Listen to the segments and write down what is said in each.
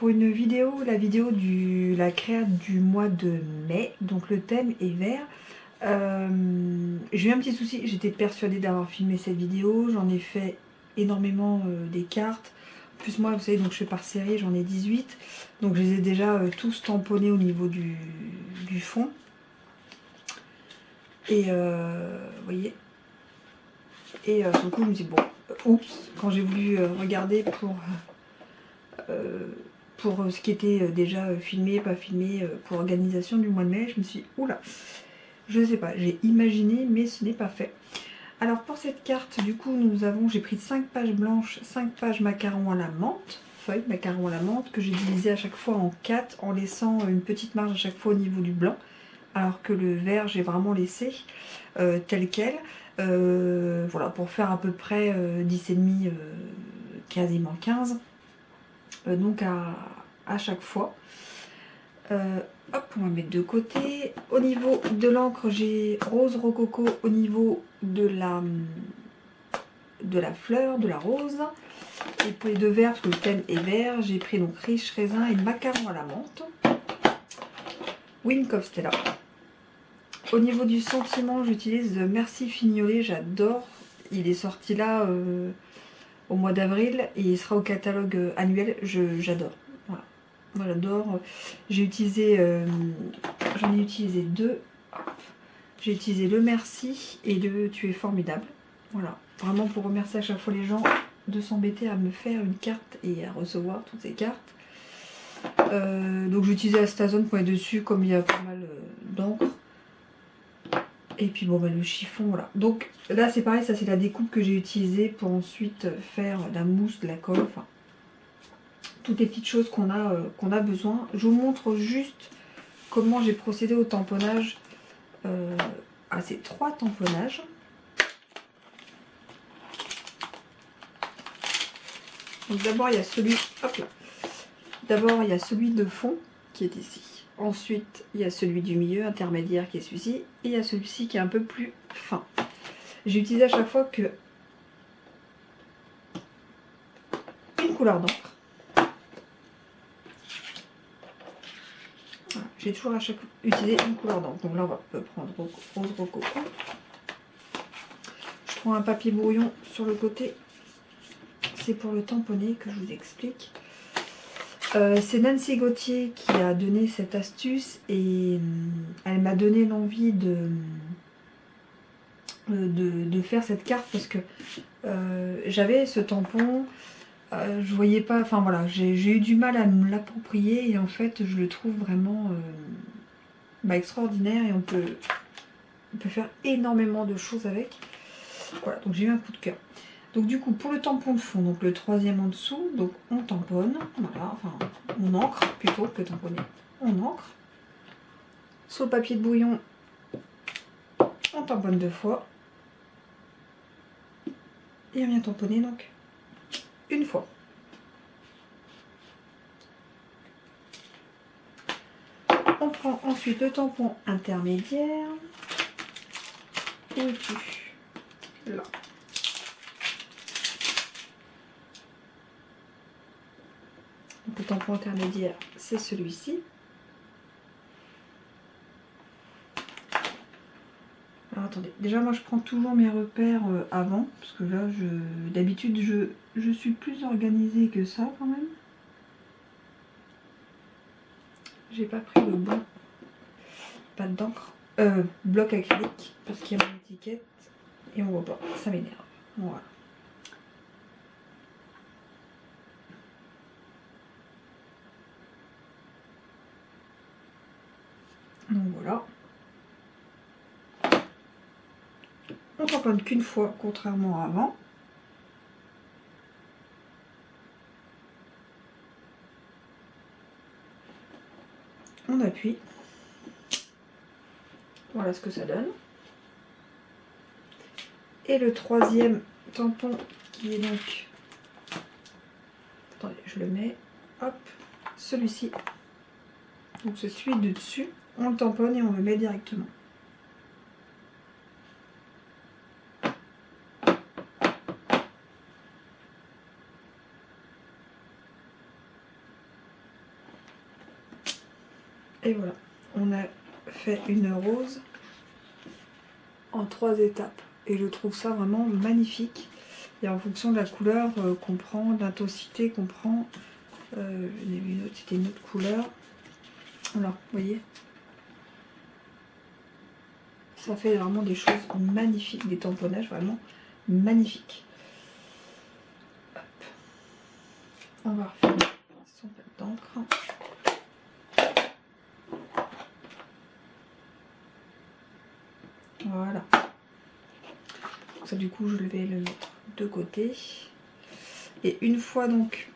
pour une vidéo, la vidéo de la créa du mois de mai, donc le thème est vert. J'ai eu un petit souci, j'étais persuadée d'avoir filmé cette vidéo, j'en ai fait énormément des cartes. En plus moi vous savez donc je fais par série, j'en ai 18, donc je les ai déjà tous tamponnés au niveau du fond. Et vous voyez, et du coup je me dis bon, oups, quand j'ai voulu regarder pour ce qui était déjà filmé, pas filmé, pour l'organisation du mois de mai, je me suis dit oula, je sais pas, j'ai imaginé mais ce n'est pas fait. Alors pour cette carte, du coup, j'ai pris 5 pages blanches, 5 pages macaron à la menthe, feuilles macaron à la menthe, que j'ai divisé à chaque fois en 4 en laissant une petite marge à chaque fois au niveau du blanc, alors que le vert, j'ai vraiment laissé tel quel. Voilà, pour faire à peu près 10,5, quasiment 15, donc à chaque fois. Hop, on va mettre de côté. Au niveau de l'encre, j'ai rose rococo au niveau de la fleur, de la rose. Et pour les deux verts, parce que le thème est vert, j'ai pris donc riche raisin et macaron à la menthe. Wink of Stella. Au niveau du sentiment, j'utilise Merci Fignolet, j'adore. Il est sorti là au mois d'avril et il sera au catalogue annuel, j'adore. Voilà. Moi j'adore. J'ai utilisé, j'en ai utilisé 2. J'ai utilisé le merci et le tu es formidable. Voilà, vraiment pour remercier à chaque fois les gens de s'embêter à me faire une carte et à recevoir toutes ces cartes. Donc j'ai utilisé Astazone pour être dessus comme il y a pas mal d'encre. Et puis bon bah le chiffon, voilà. Donc là c'est pareil, ça c'est la découpe que j'ai utilisée pour ensuite faire la mousse, de la colle, enfin toutes les petites choses qu'on a besoin. Je vous montre juste comment j'ai procédé au tamponnage à ces 3 tamponnages. Donc d'abord il y a celui, hop là. D'abord il y a celui de fond qui est ici. Ensuite il y a celui du milieu intermédiaire qui est celui-ci. Et il y a celui-ci qui est un peu plus fin. J'ai utilisé à chaque fois que une couleur d'encre. Voilà. J'ai toujours à chaque fois utilisé une couleur d'encre. Donc là on peut prendre rose rococo. Je prends un papier brouillon sur le côté. C'est pour le tamponner que je vous explique. C'est Nancy Gauthier qui a donné cette astuce et elle m'a donné l'envie de faire cette carte parce que j'avais ce tampon, je voyais pas, enfin voilà, j'ai eu du mal à me l'approprier et en fait je le trouve vraiment extraordinaire et on peut faire énormément de choses avec. Voilà, donc j'ai eu un coup de cœur. Donc du coup pour le tampon de fond, donc le 3e en dessous, donc on tamponne, voilà, enfin on encre plutôt que tamponner, on encre. Sur le papier de brouillon, on tamponne 2 fois. Et on vient tamponner donc une fois. On prend ensuite le tampon intermédiaire. Où es-tu? Là. Donc le tampon intermédiaire, c'est celui-ci. Alors attendez, déjà moi je prends toujours mes repères avant, parce que là d'habitude je suis plus organisée que ça quand même. J'ai pas pris le bon pâte d'encre, bloc acrylique, parce qu'il y a mon étiquette et on voit pas, ça m'énerve. Voilà. Donc voilà. On tamponne qu'une fois, contrairement à avant. On appuie. Voilà ce que ça donne. Et le 3e tampon qui est donc... Attendez, je le mets. Hop, celui-ci. Donc c'est celui de dessus. On le tamponne et on le met directement. Et voilà, on a fait une rose en 3 étapes. Et je trouve ça vraiment magnifique. Et en fonction de la couleur qu'on prend, de l'intensité qu'on prend, j'en ai vu une autre, c'était une autre couleur. Alors, vous voyez, ça fait vraiment des choses magnifiques, des tamponnages vraiment magnifiques. Hop. On va refaire son pâte d'encre. Voilà. Ça, du coup, je vais le mettre de côté. Et une fois donc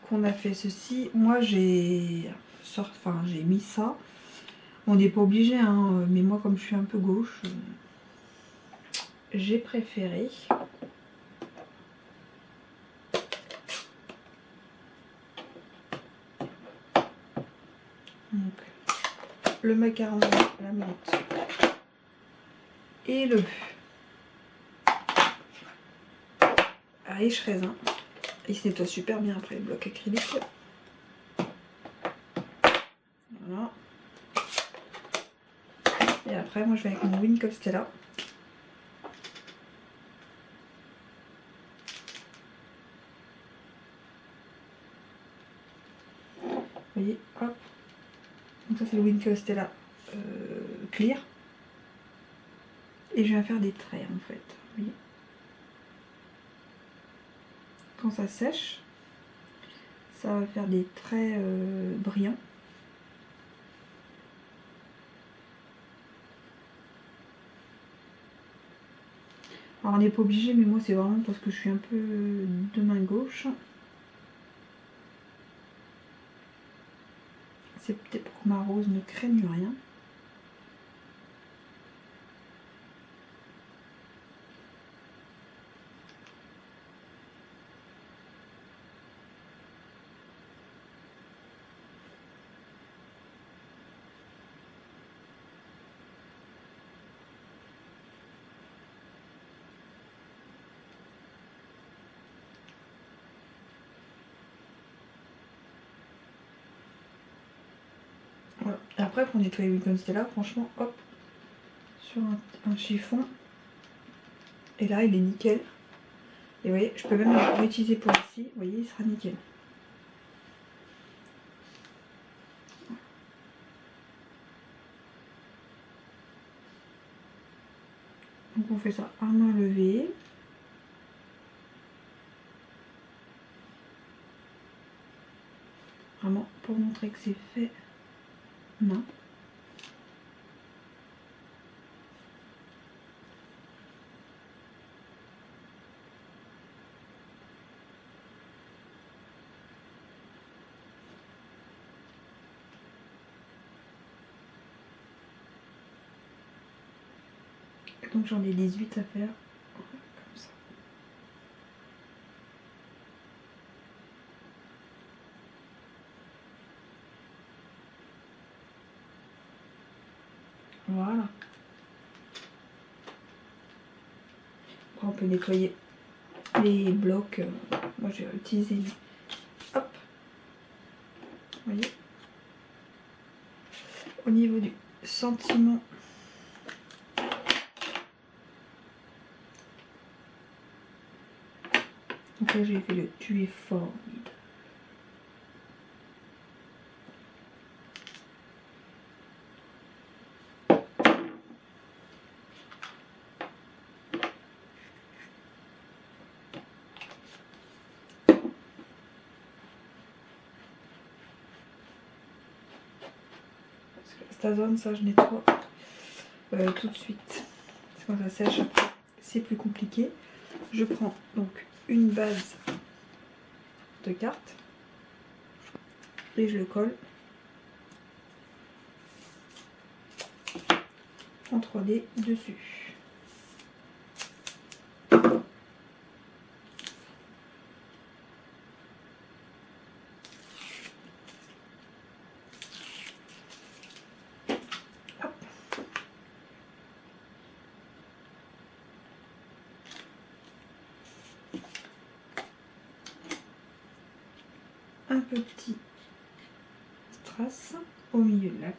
qu'on a fait ceci, moi j'ai mis ça. On n'est pas obligé, hein, mais moi comme je suis un peu gauche, j'ai préféré donc le macaron, la menthe et le riche raisin. Il se nettoie super bien après le bloc acrylique. Voilà. Et après, moi je vais avec mon Wine Cup Stella. Vous voyez, hop. Donc ça c'est le Wine Cup Stella clear. Et je viens faire des traits en fait. Vous voyez. Quand ça sèche, ça va faire des traits brillants. Alors on n'est pas obligé, mais moi c'est vraiment parce que je suis un peu de main gauche. C'est peut-être pour que ma rose ne craigne rien. Voilà. Et après pour nettoyer le Stella, franchement, hop, sur un chiffon. Et là il est nickel. Et vous voyez, je peux même le réutiliser pour ici. Vous voyez, il sera nickel. Donc on fait ça à main levée. Vraiment pour montrer que c'est fait main. Donc j'en ai 18 à faire. Comme ça. Voilà. Après on peut nettoyer les blocs. Moi j'ai utilisé. Hop. Vous voyez. Au niveau du sentiment. Donc là j'ai fait le tu es fort. Cette zone, ça je nettoie tout de suite. Quand ça sèche, c'est plus compliqué. Je prends donc une base de carte et je le colle en 3D dessus. Hop. Un petit trace au milieu de la fleur.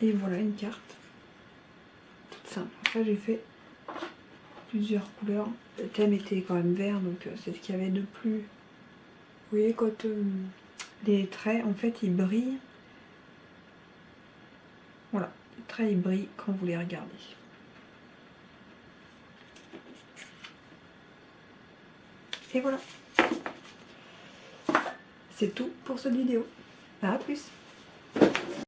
Et voilà une carte toute simple. Après j'ai fait plusieurs couleurs. Le thème était quand même vert, donc c'est ce qu'il y avait de plus. Vous voyez quand les traits en fait ils brillent. Voilà, les traits ils brillent quand vous les regardez. Et voilà. C'est tout pour cette vidéo. À plus.